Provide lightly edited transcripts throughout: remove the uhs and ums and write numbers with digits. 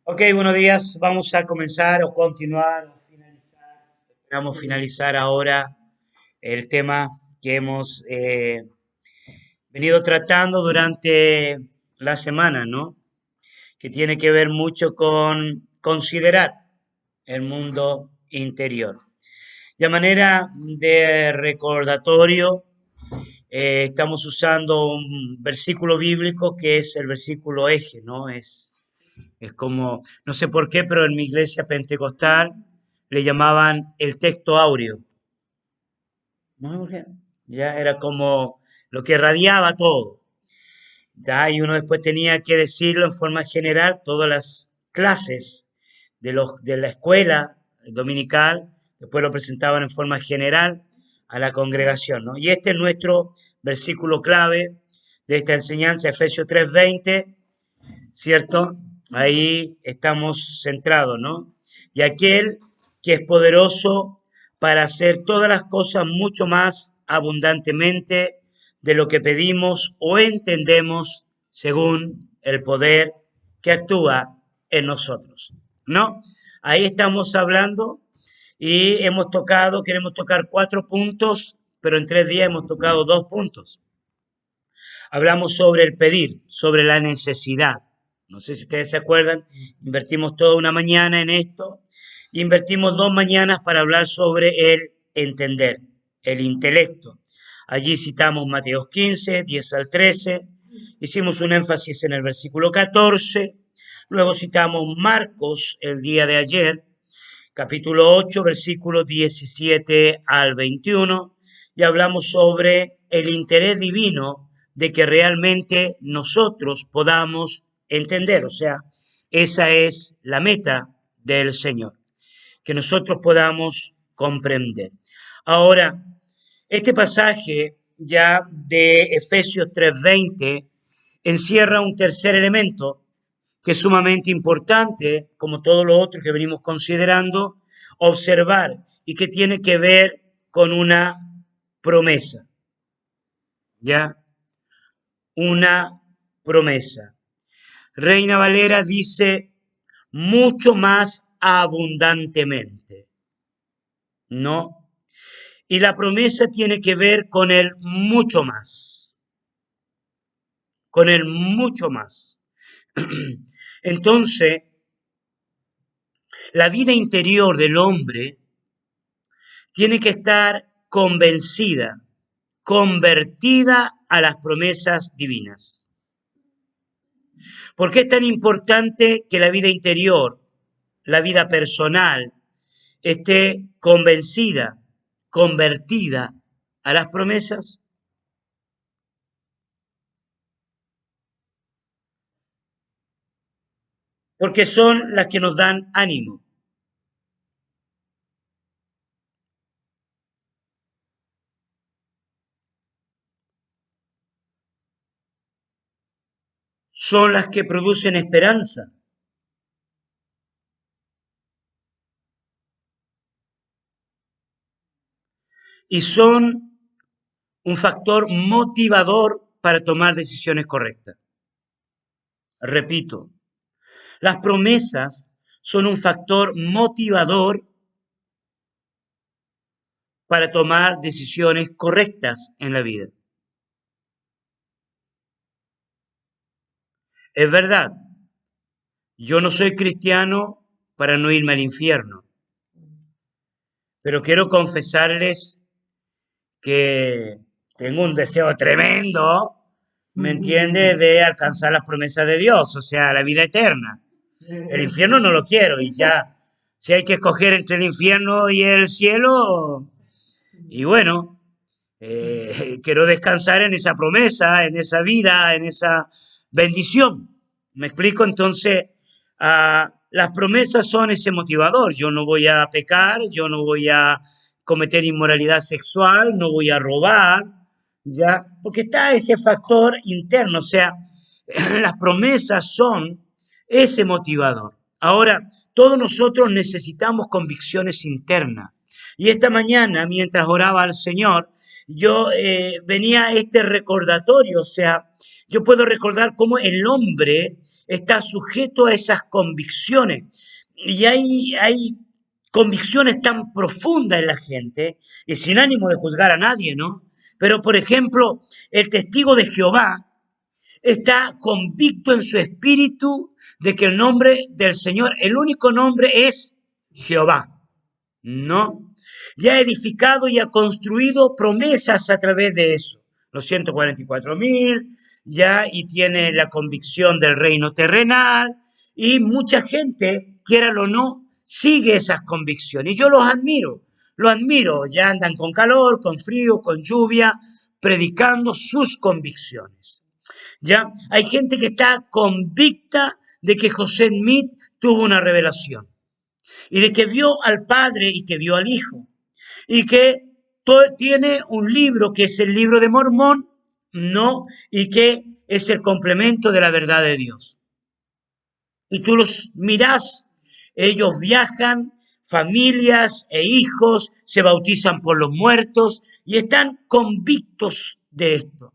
Ok, buenos días. Vamos a comenzar o continuar o finalizar. Esperamos finalizar ahora el tema que hemos venido tratando durante la semana, ¿no? Que tiene que ver mucho con considerar el mundo interior. De manera de recordatorio, estamos usando un versículo bíblico que es el versículo eje, ¿no? Es como, no sé por qué, pero en mi iglesia pentecostal le llamaban el texto áureo, ¿no? Ya era como lo que radiaba todo. ¿Ya? Y uno después tenía que decirlo en forma general, todas las clases de la escuela dominical, después lo presentaban en forma general a la congregación, ¿no? Y este es nuestro versículo clave de esta enseñanza, Efesios 3:20, ¿cierto? Ahí estamos centrados, ¿no? Y aquel que es poderoso para hacer todas las cosas mucho más abundantemente de lo que pedimos o entendemos según el poder que actúa en nosotros, ¿no? Ahí estamos hablando y queremos tocar 4 puntos, pero en 3 días hemos tocado 2 puntos. Hablamos sobre el pedir, sobre la necesidad. No sé si ustedes se acuerdan, invertimos toda una mañana en esto, invertimos 2 mañanas para hablar sobre el entender, el intelecto. Allí citamos Mateo 15, 10 al 13, hicimos un énfasis en el versículo 14, luego citamos Marcos el día de ayer, capítulo 8, versículos 17 al 21, y hablamos sobre el interés divino de que realmente nosotros podamos entender. O sea, esa es la meta del Señor, que nosotros podamos comprender. Ahora, este pasaje ya de Efesios 3:20 encierra un tercer elemento que es sumamente importante, como todo lo otro que venimos considerando, observar y que tiene que ver con una promesa, ¿ya? Una promesa. Reina Valera dice mucho más abundantemente, ¿no? Y la promesa tiene que ver con el mucho más, con el mucho más. Entonces, la vida interior del hombre tiene que estar convencida, convertida a las promesas divinas. ¿Por qué es tan importante que la vida interior, la vida personal, esté convencida, convertida a las promesas? Porque son las que nos dan ánimo. Son las que producen esperanza. Y son un factor motivador para tomar decisiones correctas. Repito, las promesas son un factor motivador para tomar decisiones correctas en la vida. Es verdad, yo no soy cristiano para no irme al infierno, pero quiero confesarles que tengo un deseo tremendo, ¿me entiende?, de alcanzar las promesas de Dios, o sea, la vida eterna. El infierno no lo quiero y ya, si hay que escoger entre el infierno y el cielo, y bueno, quiero descansar en esa promesa, en esa vida, en esa bendición. ¿Me explico? Entonces, las promesas son ese motivador. Yo no voy a pecar, yo no voy a cometer inmoralidad sexual, no voy a robar, ¿ya? Porque está ese factor interno, o sea, las promesas son ese motivador. Ahora, todos nosotros necesitamos convicciones internas. Y esta mañana, mientras oraba al Señor, yo venía este recordatorio, o sea, yo puedo recordar cómo el hombre está sujeto a esas convicciones. Y hay convicciones tan profundas en la gente, y sin ánimo de juzgar a nadie, ¿no? Pero, por ejemplo, el testigo de Jehová está convicto en su espíritu de que el nombre del Señor, el único nombre es Jehová, ¿no? Ya ha edificado y ha construido promesas a través de eso. Los 144.000, ya, y tiene la convicción del reino terrenal, y mucha gente, quiera o no, sigue esas convicciones. Y yo los admiro, ya andan con calor, con frío, con lluvia, predicando sus convicciones. ¿Ya? Hay gente que está convicta de que José Smith tuvo una revelación y de que vio al Padre y que vio al Hijo y que tiene un libro que es el libro de Mormón, ¿no? Y que es el complemento de la verdad de Dios. Y tú los mirás, ellos viajan, familias e hijos se bautizan por los muertos y están convictos de esto.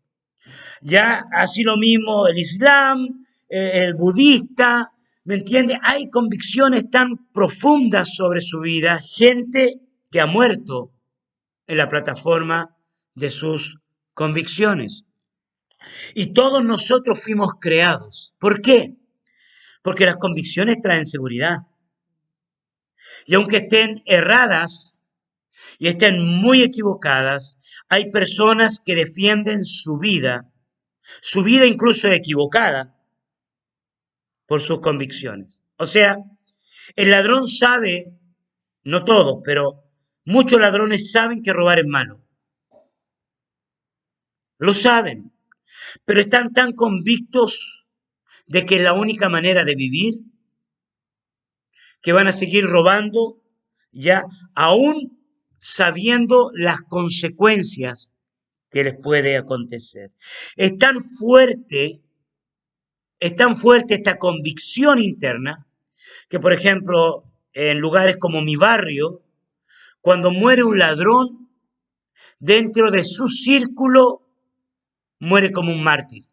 Ya, así lo mismo el Islam, el budista, ¿me entiende? Hay convicciones tan profundas sobre su vida, gente que ha muerto en la plataforma de sus convicciones. Y todos nosotros fuimos creados. ¿Por qué? Porque las convicciones traen seguridad. Y aunque estén erradas y estén muy equivocadas, hay personas que defienden su vida incluso equivocada, por sus convicciones. O sea, el ladrón sabe, no todo, pero muchos ladrones saben que robar es malo. Lo saben, pero están tan convictos de que es la única manera de vivir que van a seguir robando, ya aún sabiendo las consecuencias que les puede acontecer. Es tan fuerte esta convicción interna que, por ejemplo, en lugares como mi barrio, cuando muere un ladrón, dentro de su círculo muere como un mártir.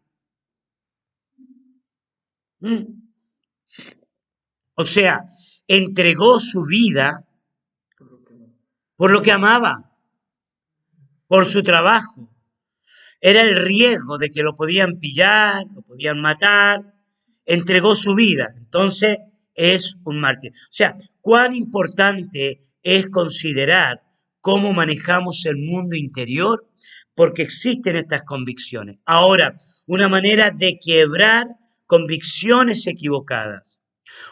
O sea, entregó su vida por lo que amaba, por su trabajo. Era el riesgo de que lo podían pillar, lo podían matar. Entregó su vida. Entonces es un mártir. O sea, cuán importante es considerar cómo manejamos el mundo interior, porque existen estas convicciones. Ahora, una manera de quebrar convicciones equivocadas,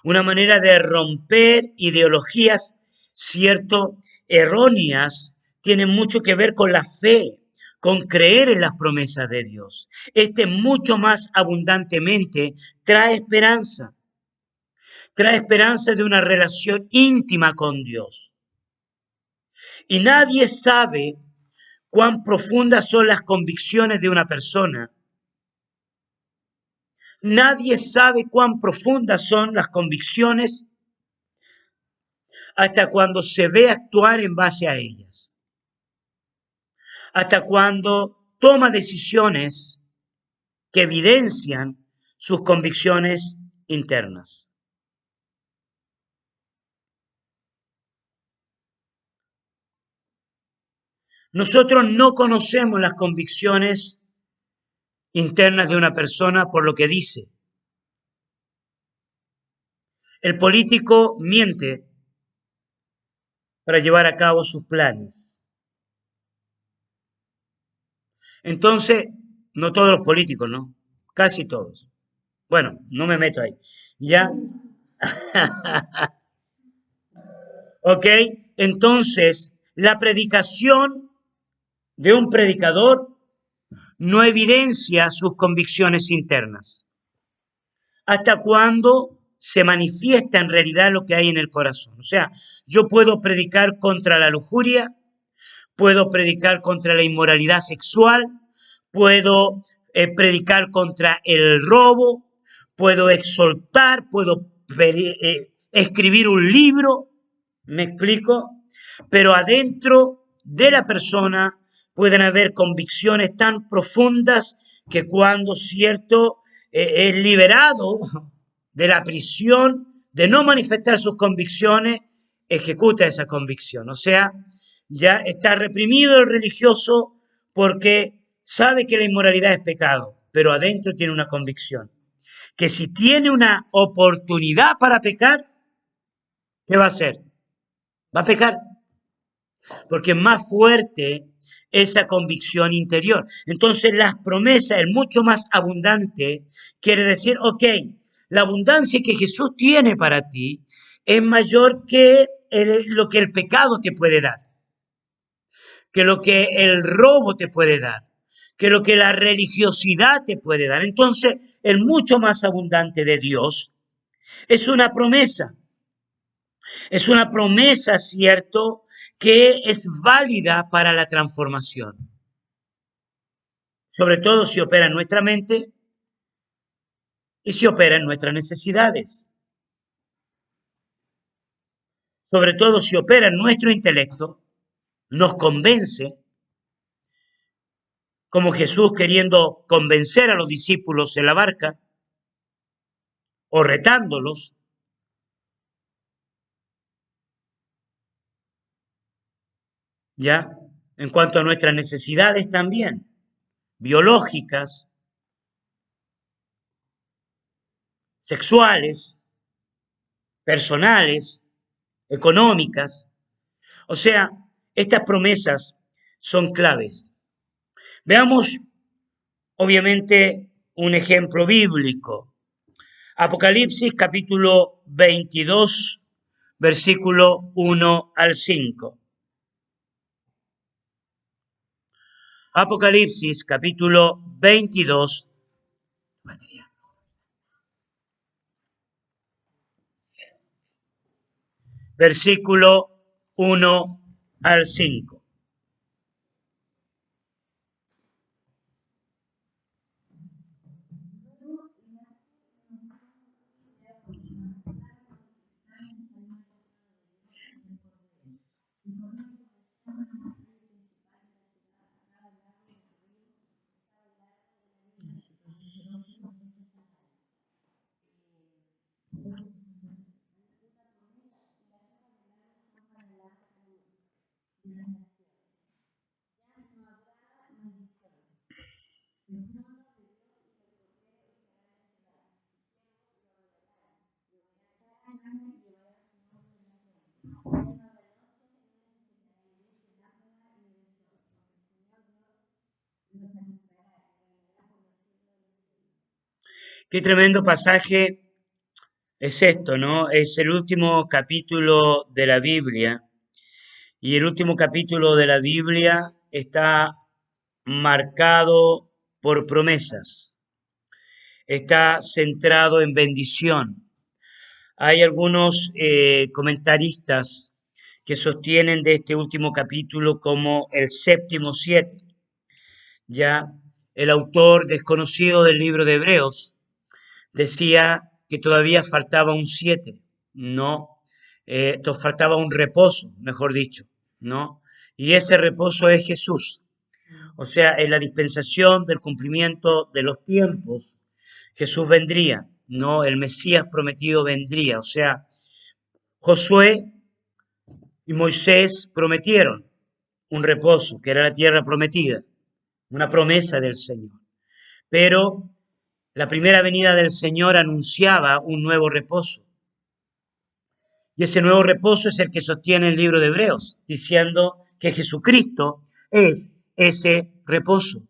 una manera de romper ideologías, cierto, erróneas, tiene mucho que ver con la fe, con creer en las promesas de Dios. Mucho más abundantemente trae esperanza de una relación íntima con Dios. Y nadie sabe cuán profundas son las convicciones de una persona. Nadie sabe cuán profundas son las convicciones hasta cuando se ve actuar en base a ellas. Hasta cuando toma decisiones que evidencian sus convicciones internas. Nosotros no conocemos las convicciones internas de una persona por lo que dice. El político miente para llevar a cabo sus planes. Entonces, no todos los políticos, ¿no? Casi todos. Bueno, no me meto ahí. ¿Ya? ¿Ok? Entonces, la predicación de un predicador no evidencia sus convicciones internas. ¿Hasta cuándo se manifiesta en realidad lo que hay en el corazón? O sea, yo puedo predicar contra la lujuria, puedo predicar contra la inmoralidad sexual, puedo predicar contra el robo, puedo exhortar, puedo escribir un libro, ¿me explico? Pero adentro de la persona pueden haber convicciones tan profundas que cuando, cierto, es liberado de la prisión de no manifestar sus convicciones, ejecuta esa convicción. O sea, ya está reprimido el religioso porque sabe que la inmoralidad es pecado, pero adentro tiene una convicción. Que si tiene una oportunidad para pecar, ¿qué va a hacer? Va a pecar, porque es más fuerte esa convicción interior. Entonces las promesas, el mucho más abundante, quiere decir, ok, la abundancia que Jesús tiene para ti es mayor que lo que el pecado te puede dar, que lo que el robo te puede dar, que lo que la religiosidad te puede dar. Entonces, el mucho más abundante de Dios es una promesa. Es una promesa, cierto, que es válida para la transformación. Sobre todo si opera en nuestra mente y si opera en nuestras necesidades. Sobre todo si opera en nuestro intelecto, nos convence, como Jesús queriendo convencer a los discípulos en la barca, o retándolos, ¿ya? En cuanto a nuestras necesidades también, biológicas, sexuales, personales, económicas. O sea, estas promesas son claves. Veamos, obviamente, un ejemplo bíblico. Apocalipsis capítulo 22, versículo 1 al 5. Apocalipsis capítulo 22, versículo 1 al 5. Qué tremendo pasaje es esto, ¿no? Es el último capítulo de la Biblia. Y el último capítulo de la Biblia está marcado por promesas. Está centrado en bendición. Hay algunos comentaristas que sostienen de este último capítulo como el séptimo siete. Ya el autor desconocido del libro de Hebreos decía que todavía faltaba un 7, no, faltaba un reposo, mejor dicho, ¿no? Y ese reposo es Jesús. O sea, en la dispensación del cumplimiento de los tiempos, Jesús vendría, ¿no? El Mesías prometido vendría. O sea, Josué y Moisés prometieron un reposo, que era la tierra prometida, una promesa del Señor. Pero la primera venida del Señor anunciaba un nuevo reposo. Y ese nuevo reposo es el que sostiene el libro de Hebreos, diciendo que Jesucristo es ese reposo,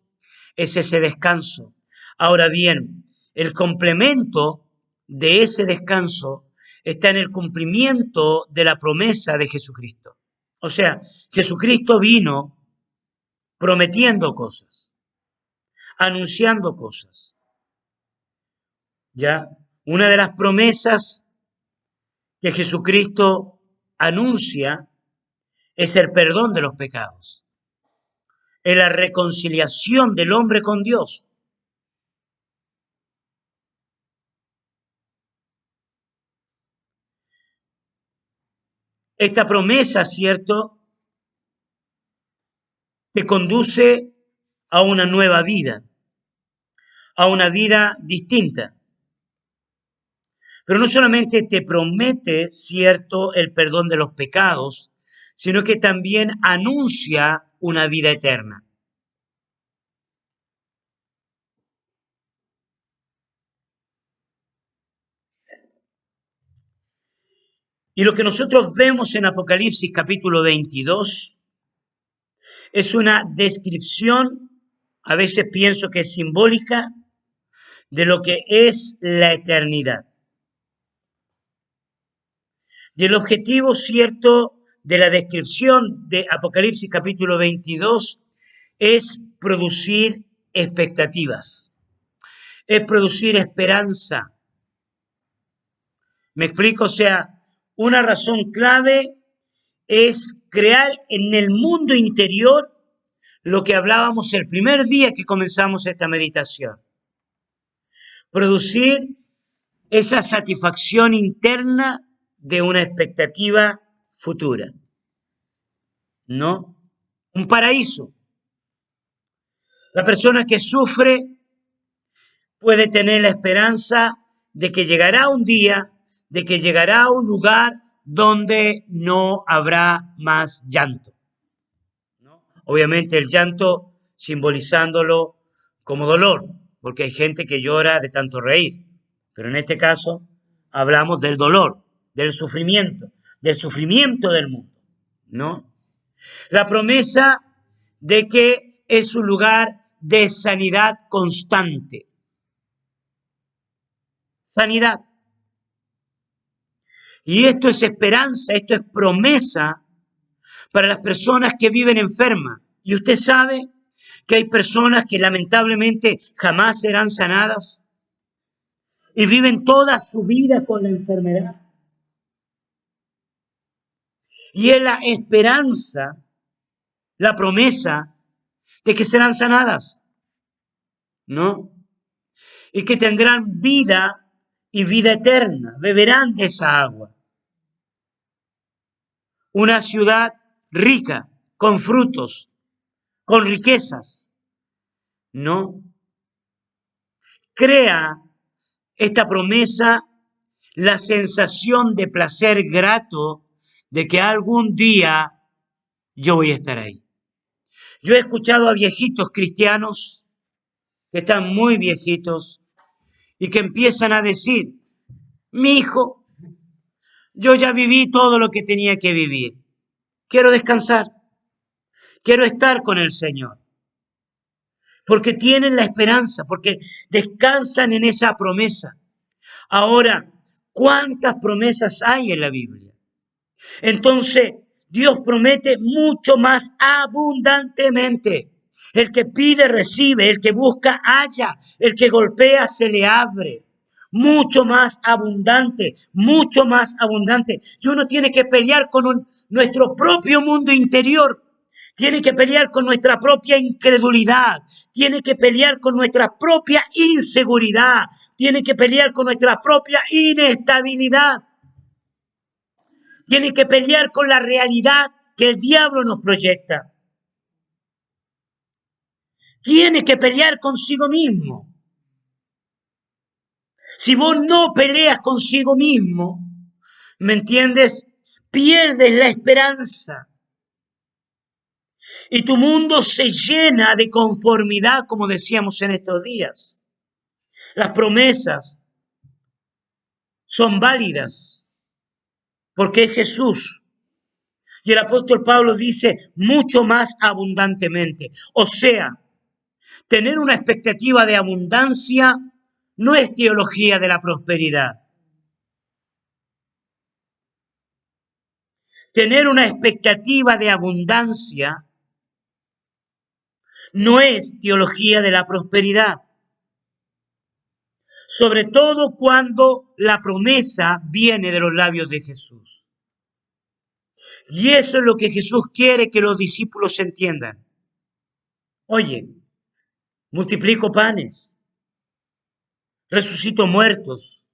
es ese descanso. Ahora bien, el complemento de ese descanso está en el cumplimiento de la promesa de Jesucristo. O sea, Jesucristo vino prometiendo cosas, anunciando cosas. ¿Ya? Una de las promesas que Jesucristo anuncia es el perdón de los pecados, es la reconciliación del hombre con Dios. Esta promesa, ¿cierto?, te conduce a una nueva vida, a una vida distinta. Pero no solamente te promete, cierto, el perdón de los pecados, sino que también anuncia una vida eterna. Y lo que nosotros vemos en Apocalipsis capítulo 22 es una descripción, a veces pienso que es simbólica, de lo que es la eternidad. Y el objetivo cierto de la descripción de Apocalipsis capítulo 22 es producir expectativas, es producir esperanza. ¿Me explico? O sea, una razón clave es crear en el mundo interior lo que hablábamos el primer día que comenzamos esta meditación. Producir esa satisfacción interna de una expectativa futura, ¿no? Un paraíso. La persona que sufre puede tener la esperanza de que llegará un día, de que llegará a un lugar donde no habrá más llanto, ¿no? Obviamente el llanto simbolizándolo como dolor, porque hay gente que llora de tanto reír, pero en este caso hablamos del dolor, del sufrimiento del mundo, ¿no? La promesa de que es un lugar de sanidad constante. Sanidad. Y esto es esperanza, esto es promesa para las personas que viven enfermas. Y usted sabe que hay personas que lamentablemente jamás serán sanadas y viven toda su vida con la enfermedad. Y es la esperanza, la promesa de que serán sanadas, ¿no? Y que tendrán vida y vida eterna, beberán de esa agua. Una ciudad rica, con frutos, con riquezas, ¿no? Crea esta promesa la sensación de placer grato de que algún día yo voy a estar ahí. Yo he escuchado a viejitos cristianos que están muy viejitos y que empiezan a decir, mi hijo, yo ya viví todo lo que tenía que vivir. Quiero descansar. Quiero estar con el Señor. Porque tienen la esperanza, porque descansan en esa promesa. Ahora, ¿cuántas promesas hay en la Biblia? Entonces, Dios promete mucho más abundantemente. El que pide, recibe. El que busca, halla. El que golpea, se le abre. Mucho más abundante, mucho más abundante. Y uno tiene que pelear con nuestro propio mundo interior. Tiene que pelear con nuestra propia incredulidad. Tiene que pelear con nuestra propia inseguridad. Tiene que pelear con nuestra propia inestabilidad. Tiene que pelear con la realidad que el diablo nos proyecta. Tiene que pelear consigo mismo. Si vos no peleas consigo mismo, ¿me entiendes? Pierdes la esperanza. Y tu mundo se llena de conformidad, como decíamos en estos días. Las promesas son válidas porque es Jesús. Y el apóstol Pablo dice mucho más abundantemente. O sea, tener una expectativa de abundancia no es teología de la prosperidad. Tener una expectativa de abundancia no es teología de la prosperidad. Sobre todo cuando la promesa viene de los labios de Jesús. Y eso es lo que Jesús quiere que los discípulos entiendan. Oye, multiplico panes, resucito muertos,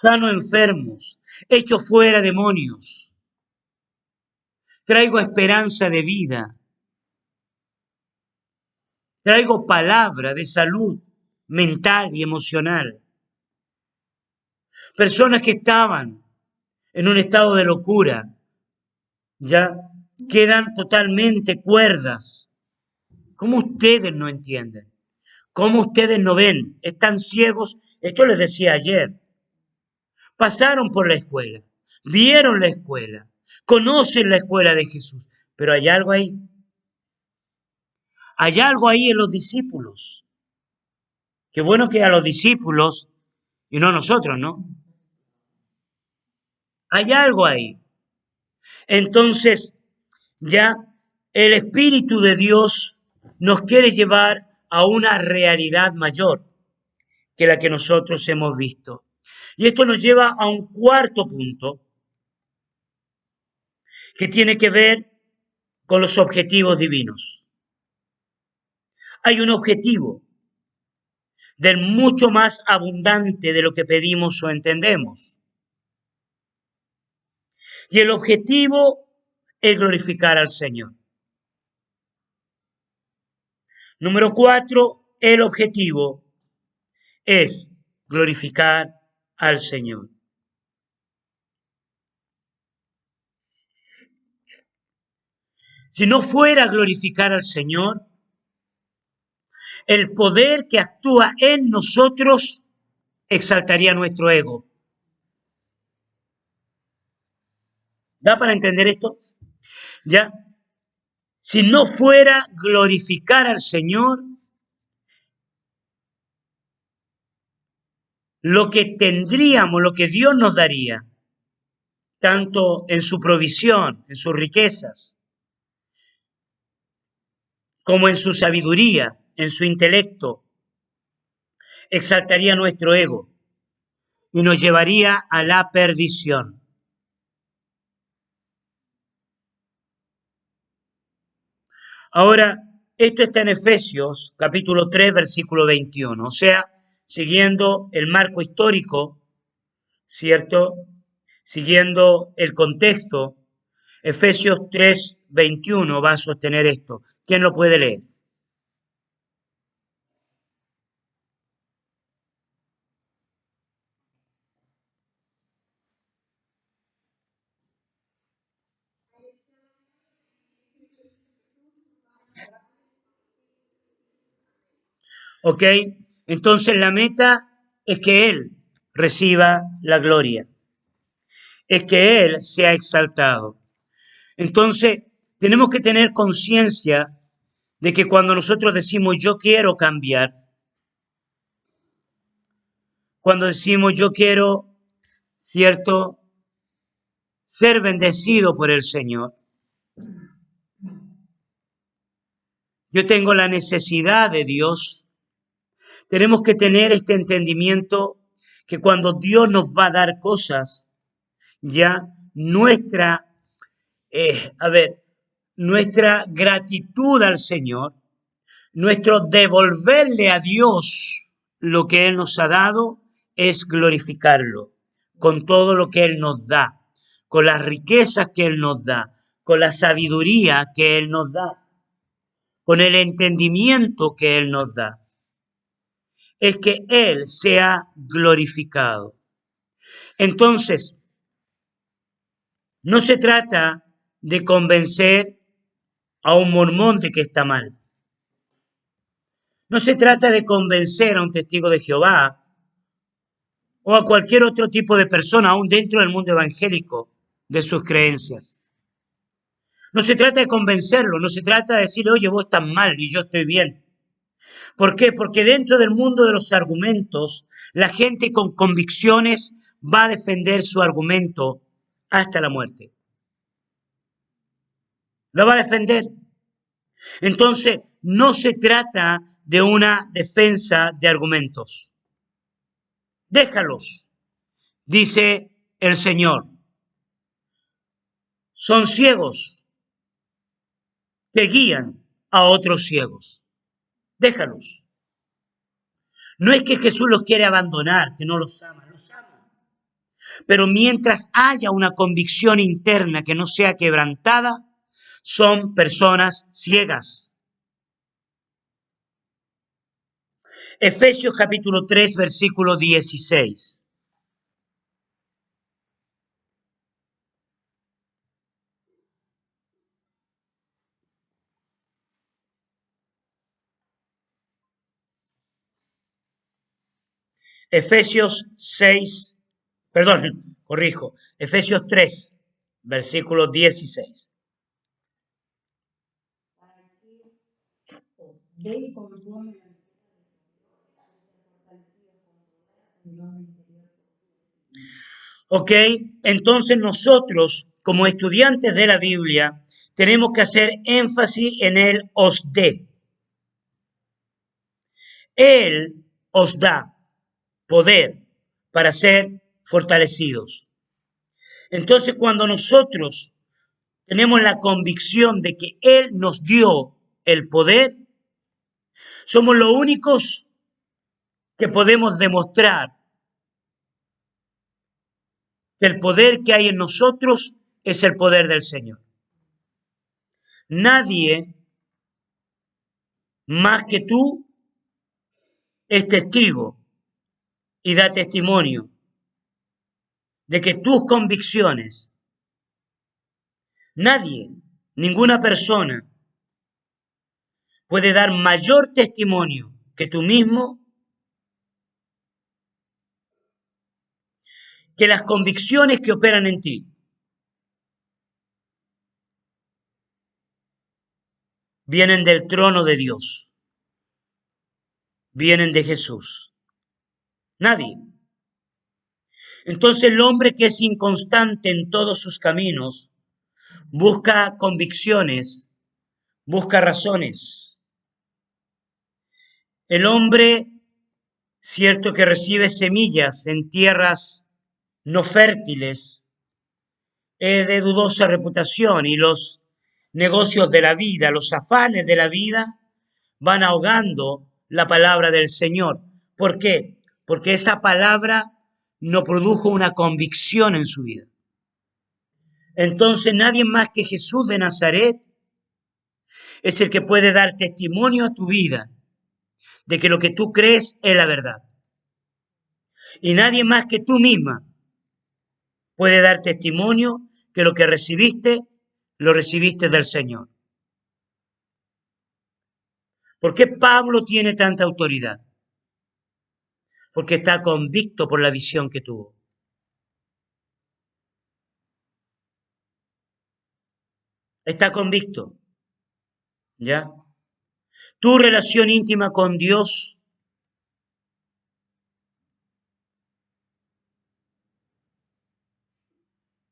sano enfermos, echo fuera demonios, traigo esperanza de vida. Traigo palabra de salud mental y emocional. Personas que estaban en un estado de locura, ya quedan totalmente cuerdas. ¿Cómo ustedes no entienden? ¿Cómo ustedes no ven? Están ciegos. Esto les decía ayer. Pasaron por la escuela, vieron la escuela, conocen la escuela de Jesús, pero hay algo ahí. Hay algo ahí en los discípulos. Qué bueno que a los discípulos y no a nosotros, ¿no? Hay algo ahí. Entonces, ya el Espíritu de Dios nos quiere llevar a una realidad mayor que la que nosotros hemos visto. Y esto nos lleva a un cuarto punto que tiene que ver con los objetivos divinos. Hay un objetivo del mucho más abundante de lo que pedimos o entendemos. Y el objetivo es glorificar al Señor. Número 4, el objetivo es glorificar al Señor. Si no fuera glorificar al Señor, el poder que actúa en nosotros exaltaría nuestro ego. ¿Da para entender esto? ¿Ya? Si no fuera glorificar al Señor, lo que tendríamos, lo que Dios nos daría, tanto en su provisión, en sus riquezas, como en su sabiduría, en su intelecto, exaltaría nuestro ego y nos llevaría a la perdición. Ahora, esto está en Efesios capítulo 3, versículo 21, o sea, siguiendo el marco histórico, ¿cierto? Siguiendo el contexto, Efesios 3, 21 va a sostener esto. ¿Quién lo puede leer? ¿Ok? Entonces la meta es que Él reciba la gloria, es que Él sea exaltado. Entonces tenemos que tener conciencia de que cuando nosotros decimos yo quiero cambiar, cuando decimos yo quiero, ¿cierto?, ser bendecido por el Señor, yo tengo la necesidad de Dios, tenemos que tener este entendimiento que cuando Dios nos va a dar cosas, ya nuestra, nuestra gratitud al Señor, nuestro devolverle a Dios lo que Él nos ha dado, es glorificarlo con todo lo que Él nos da, con las riquezas que Él nos da, con la sabiduría que Él nos da, con el entendimiento que Él nos da. Es que Él sea glorificado. Entonces, no se trata de convencer a un mormón de que está mal. No se trata de convencer a un testigo de Jehová o a cualquier otro tipo de persona, aún dentro del mundo evangélico, de sus creencias. No se trata de convencerlo, no se trata de decirle, oye, vos estás mal y yo estoy bien. ¿Por qué? Porque dentro del mundo de los argumentos, la gente con convicciones va a defender su argumento hasta la muerte. Lo va a defender. Entonces, no se trata de una defensa de argumentos. Déjalos, dice el Señor. Son ciegos que guían a otros ciegos. Déjalos. No es que Jesús los quiere abandonar, que no los ama. Pero mientras haya una convicción interna que no sea quebrantada, son personas ciegas. Efesios capítulo 3, versículo 16. Efesios 6, perdón, corrijo, Efesios 3, versículo 16. Ok, entonces nosotros, como estudiantes de la Biblia, tenemos que hacer énfasis en el os de. Él os da poder para ser fortalecidos. Entonces, cuando nosotros tenemos la convicción de que Él nos dio el poder, somos los únicos que podemos demostrar que el poder que hay en nosotros es el poder del Señor. Nadie más que tú es testigo y da testimonio de que tus convicciones, nadie, ninguna persona puede dar mayor testimonio que tú mismo, que las convicciones que operan en ti vienen del trono de Dios, vienen de Jesús. Nadie. Entonces el hombre que es inconstante en todos sus caminos busca convicciones, busca razones. El hombre, cierto que recibe semillas en tierras no fértiles, es de dudosa reputación y los negocios de la vida, los afanes de la vida van ahogando la palabra del Señor. ¿Por qué? Porque esa palabra no produjo una convicción en su vida. Entonces nadie más que Jesús de Nazaret es el que puede dar testimonio a tu vida de que lo que tú crees es la verdad. Y nadie más que tú misma puede dar testimonio que lo que recibiste, lo recibiste del Señor. ¿Por qué Pablo tiene tanta autoridad? Porque está convicto por la visión que tuvo. Está convicto. ¿Ya? Tu relación íntima con Dios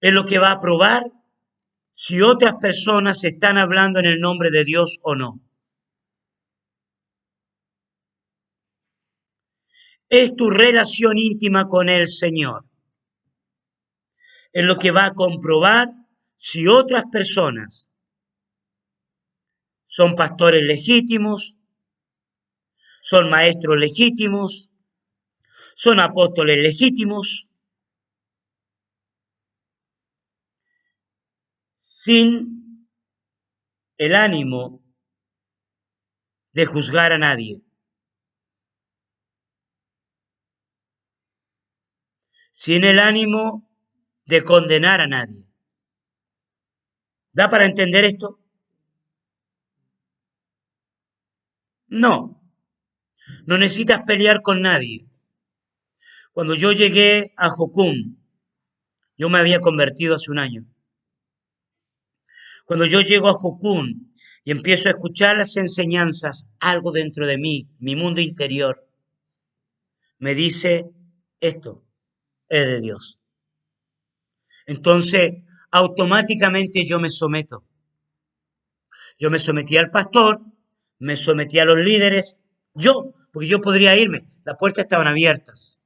es lo que va a probar si otras personas están hablando en el nombre de Dios o no. Es tu relación íntima con el Señor. Es lo que va a comprobar si otras personas son pastores legítimos, son maestros legítimos, son apóstoles legítimos, sin el ánimo de juzgar a nadie, sin el ánimo de condenar a nadie. ¿Da para entender esto? No, no necesitas pelear con nadie. Cuando yo llegué a Jocum, yo me había convertido hace un año. Cuando yo llego a Jocum y empiezo a escuchar las enseñanzas, algo dentro de mí, mi mundo interior, me dice, esto es de Dios. Entonces, automáticamente yo me someto. Yo me sometí al pastor, me sometí a los líderes, porque yo podría irme, las puertas estaban abiertas.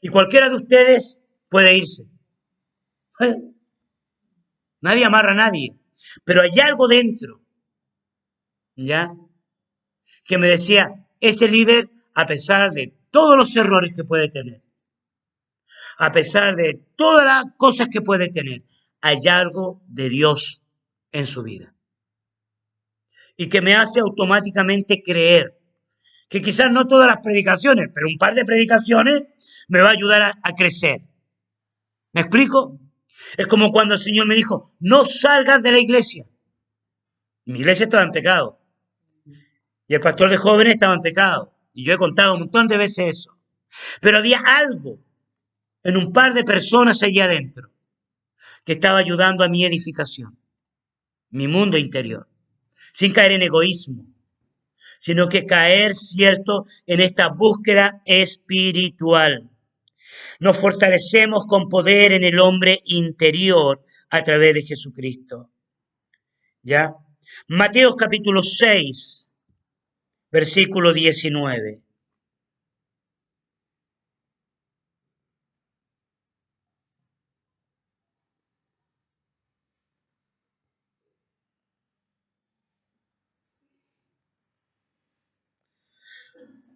Y cualquiera de ustedes puede irse. Nadie amarra a nadie. Pero hay algo dentro, ¿ya? Que me decía, ese líder, a pesar de todos los errores que puede tener, a pesar de todas las cosas que puede tener, hay algo de Dios en su vida. Y que me hace automáticamente creer que quizás no todas las predicaciones, pero un par de predicaciones me va a ayudar a crecer. ¿Me explico? Es como cuando el Señor me dijo, no salgas de la iglesia. Mi iglesia estaba en pecado. Y el pastor de jóvenes estaba en pecado. Y yo he contado un montón de veces eso. Pero había algo en un par de personas allí adentro que estaba ayudando a mi edificación, mi mundo interior, sin caer en egoísmo, sino que caer, cierto, en esta búsqueda espiritual. Nos fortalecemos con poder en el hombre interior a través de Jesucristo. ¿Ya? Mateo capítulo 6, versículo 19.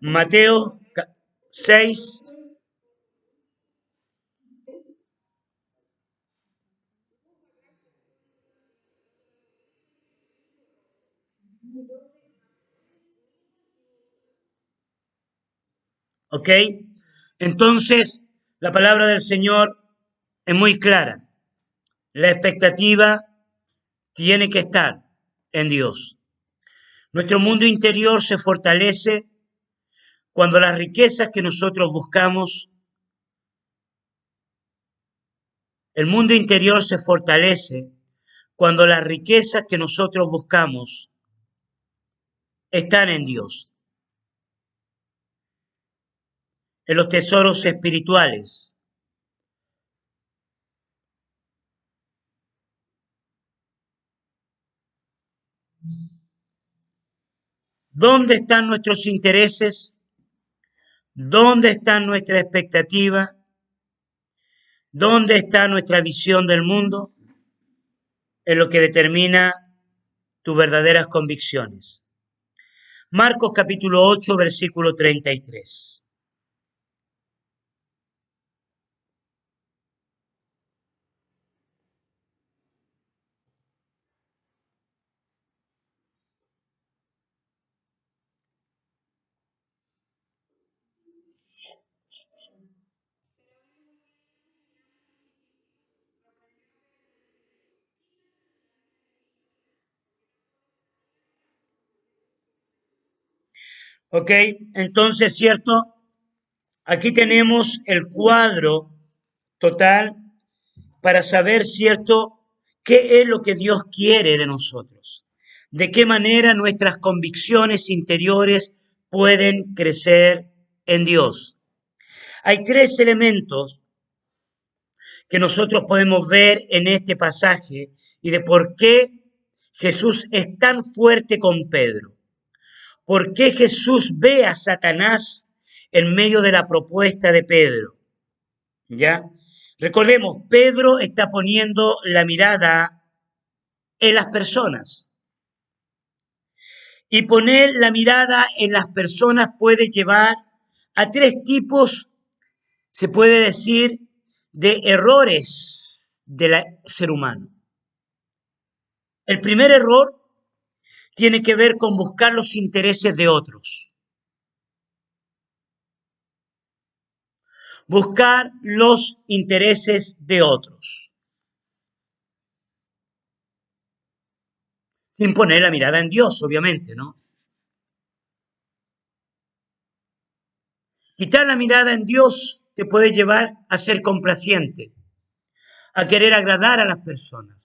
Mateo 6. ¿Ok? Entonces, la palabra del Señor es muy clara. La expectativa tiene que estar en Dios. Nuestro mundo interior se fortalece cuando las riquezas que nosotros buscamos, el mundo interior se fortalece cuando las riquezas que nosotros buscamos están en Dios, en los tesoros espirituales. ¿Dónde están nuestros intereses? ¿Dónde está nuestra expectativa? ¿Dónde está nuestra visión del mundo? En lo que determina tus verdaderas convicciones. Marcos capítulo 8, versículo 33. Ok, entonces, cierto, aquí tenemos el cuadro total para saber, cierto, qué es lo que Dios quiere de nosotros, de qué manera nuestras convicciones interiores pueden crecer en Dios. Hay tres elementos que nosotros podemos ver en este pasaje y de por qué Jesús es tan fuerte con Pedro. ¿Por qué Jesús ve a Satanás en medio de la propuesta de Pedro? ¿Ya? Recordemos, Pedro está poniendo la mirada en las personas. Y poner la mirada en las personas puede llevar a tres tipos, se puede decir, de errores del ser humano. El primer error tiene que ver con buscar los intereses de otros. Buscar los intereses de otros. Sin poner la mirada en Dios, obviamente, ¿no? Quitar la mirada en Dios te puede llevar a ser complaciente, a querer agradar a las personas.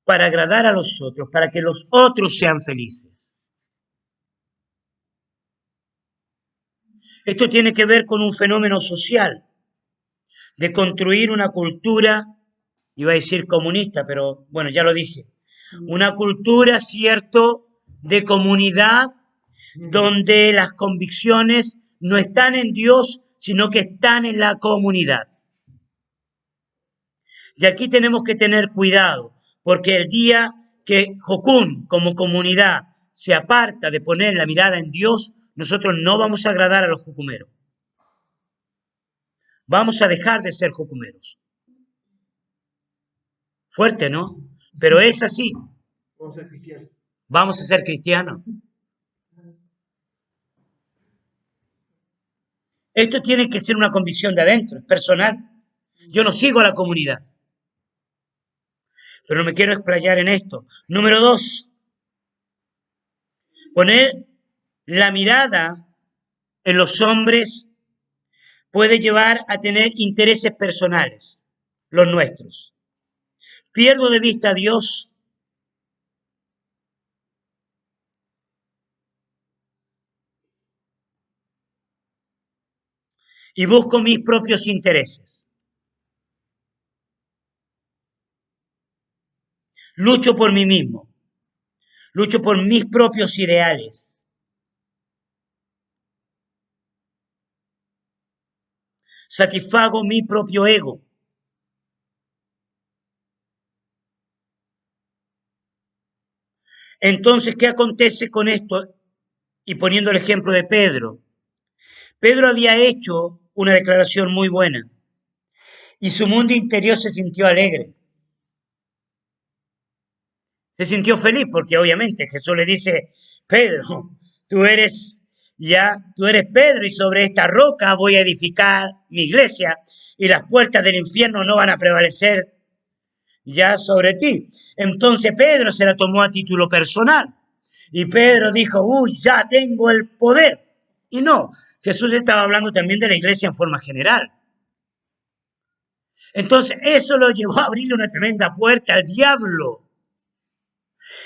Para agradar a los otros, para que los otros sean felices. Esto tiene que ver con un fenómeno social, de construir una cultura, iba a decir comunista, pero bueno, ya lo dije, una cultura, cierto, de comunidad, donde las convicciones no están en Dios, sino que están en la comunidad. Y aquí tenemos que tener cuidado, porque el día que Jocún como comunidad se aparta de poner la mirada en Dios, nosotros no vamos a agradar a los jocumeros. Vamos a dejar de ser jocumeros. Fuerte, ¿no? pero es así. Vamos a ser cristianos. Vamos a ser cristianos. Esto tiene que ser una convicción de adentro, es personal. Yo no sigo a la comunidad, pero no me quiero explayar en esto. Número 2, poner la mirada en los hombres puede llevar a tener intereses personales, los nuestros. Pierdo de vista a Dios y busco mis propios intereses. Lucho por mí mismo, lucho por mis propios ideales. Satisfago mi propio ego. Entonces, ¿qué acontece con esto? Y poniendo el ejemplo de Pedro. Pedro había hecho una declaración muy buena y su mundo interior se sintió alegre. Se sintió feliz porque obviamente Jesús le dice, Pedro, tú eres Pedro y sobre esta roca voy a edificar mi iglesia y las puertas del infierno no van a prevalecer ya sobre ti. Entonces Pedro se la tomó a título personal y Pedro dijo, uy, ya tengo el poder. Y no, Jesús estaba hablando también de la iglesia en forma general. Entonces eso lo llevó a abrirle una tremenda puerta al diablo.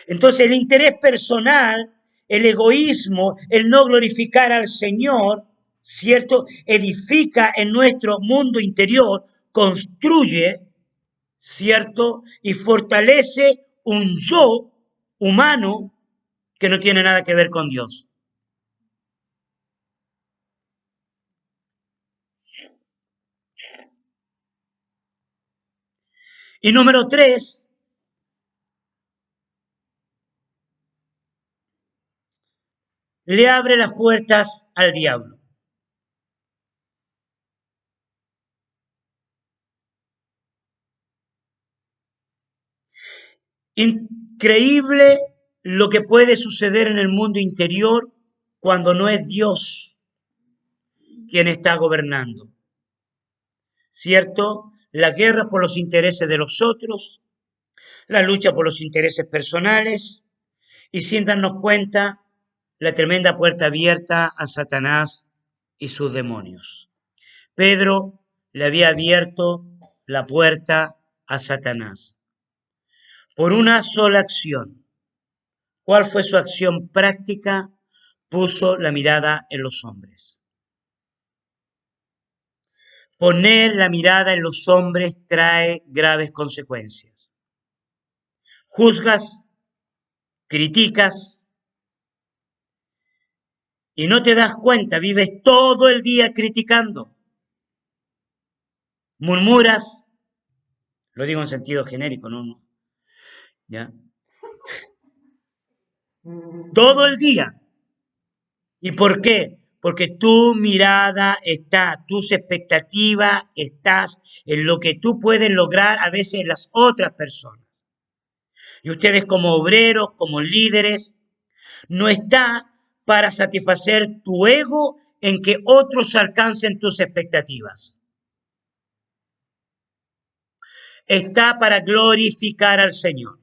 Entonces el interés personal, el egoísmo, el no glorificar al Señor, ¿cierto? Edifica en nuestro mundo interior, construye, ¿cierto? Y fortalece un yo humano que no tiene nada que ver con Dios. Y número 3, le abre las puertas al diablo. Increíble lo que puede suceder en el mundo interior cuando no es Dios quien está gobernando. ¿Cierto? La guerra por los intereses de los otros, la lucha por los intereses personales y sin darnos cuenta la tremenda puerta abierta a Satanás y sus demonios. Pedro le había abierto la puerta a Satanás por una sola acción. ¿Cuál fue su acción práctica? Puso la mirada en los hombres. Poner la mirada en los hombres trae graves consecuencias. Juzgas, criticas y no te das cuenta, vives todo el día criticando. Murmuras, lo digo en sentido genérico, ¿no? ¿Ya? Todo el día. ¿Y por qué? Porque tu mirada está, tus expectativas estás en lo que tú puedes lograr a veces en las otras personas. Y ustedes como obreros, como líderes, no está para satisfacer tu ego en que otros alcancen tus expectativas. Está para glorificar al Señor.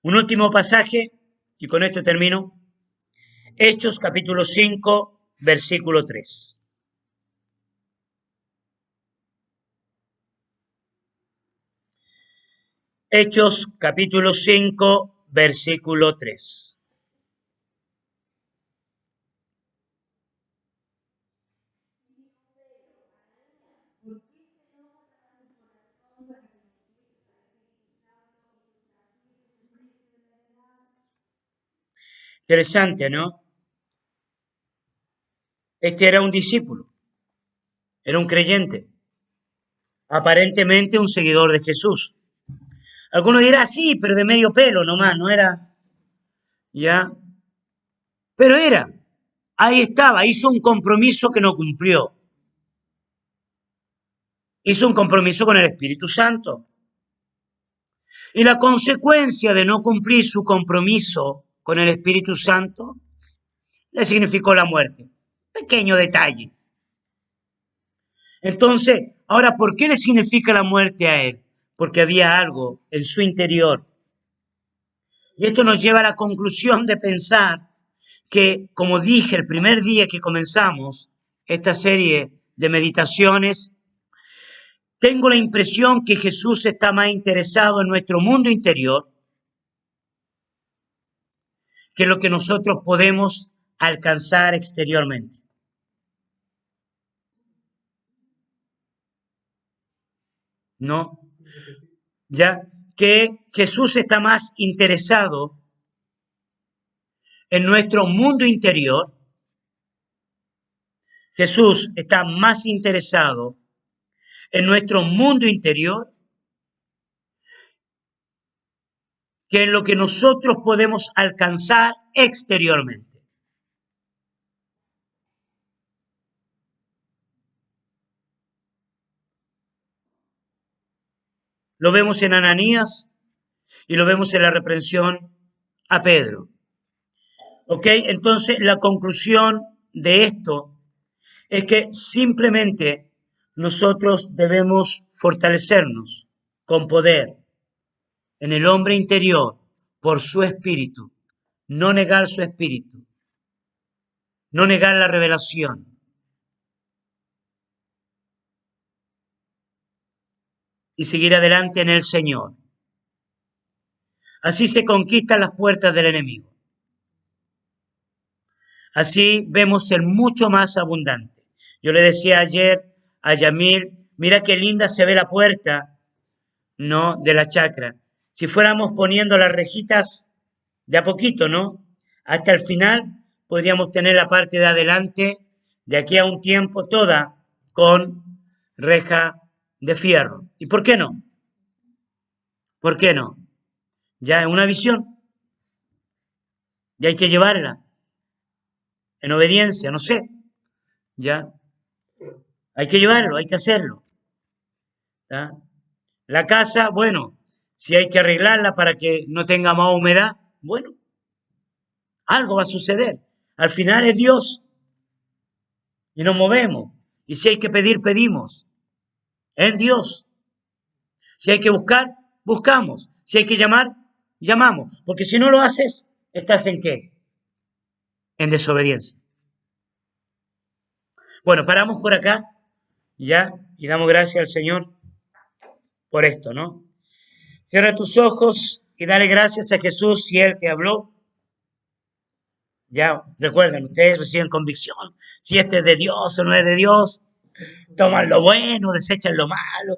Un último pasaje, y con esto termino. Hechos capítulo 5, versículo 3. Hechos capítulo 5, versículo 3. Interesante, ¿no? Este era un discípulo, era un creyente, aparentemente un seguidor de Jesús. Algunos dirán, sí, pero de medio pelo nomás, no era, ya. Pero era, ahí estaba, hizo un compromiso que no cumplió. Hizo un compromiso con el Espíritu Santo. Y la consecuencia de no cumplir su compromiso con el Espíritu Santo le significó la muerte. Pequeño detalle. Entonces, ahora, ¿por qué le significa la muerte a él? Porque había algo en su interior. Y esto nos lleva a la conclusión de pensar que, como dije el primer día que comenzamos esta serie de meditaciones, tengo la impresión que Jesús está más interesado en nuestro mundo interior que lo que nosotros podemos alcanzar exteriormente. ¿No? Ya que Jesús está más interesado en nuestro mundo interior. Jesús está más interesado en nuestro mundo interior que en lo que nosotros podemos alcanzar exteriormente. Lo vemos en Ananías y lo vemos en la reprensión a Pedro. ¿Ok? Entonces, la conclusión de esto es que simplemente nosotros debemos fortalecernos con poder en el hombre interior por su espíritu, no negar su espíritu, no negar la revelación. Y seguir adelante en el Señor. Así se conquistan las puertas del enemigo. Así vemos ser mucho más abundante. Yo le decía ayer a Yamil, mira qué linda se ve la puerta, ¿no? De la chacra. Si fuéramos poniendo las rejitas de a poquito, ¿no? Hasta el final podríamos tener la parte de adelante, de aquí a un tiempo, toda con reja de fierro. ¿Y por qué no? ¿Por qué no? Ya es una visión, ya hay que llevarla en obediencia, no sé, ya hay que llevarlo, hay que hacerlo. ¿Ya? La casa, bueno, si hay que arreglarla para que no tenga más humedad, bueno, algo va a suceder. Al final es Dios y nos movemos. Y si hay que pedir, pedimos. Es Dios. Si hay que buscar, buscamos. Si hay que llamar, llamamos. Porque si no lo haces, ¿estás en qué? En desobediencia. Bueno, paramos por acá, ya, y damos gracias al Señor por esto, ¿no? Cierra tus ojos y dale gracias a Jesús si Él te habló. Ya, recuerden, ustedes reciben convicción. Si este es de Dios o no es de Dios, toman lo bueno, desechan lo malo.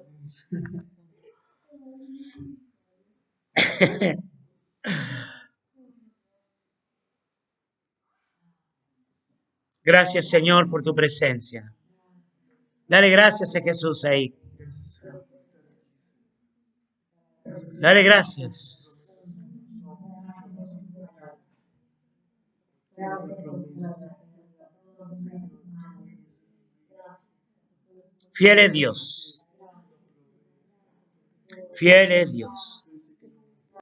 Gracias, Señor, por tu presencia. Dale gracias a Jesús ahí. Dale gracias. Fiel es Dios. Fiel es Dios.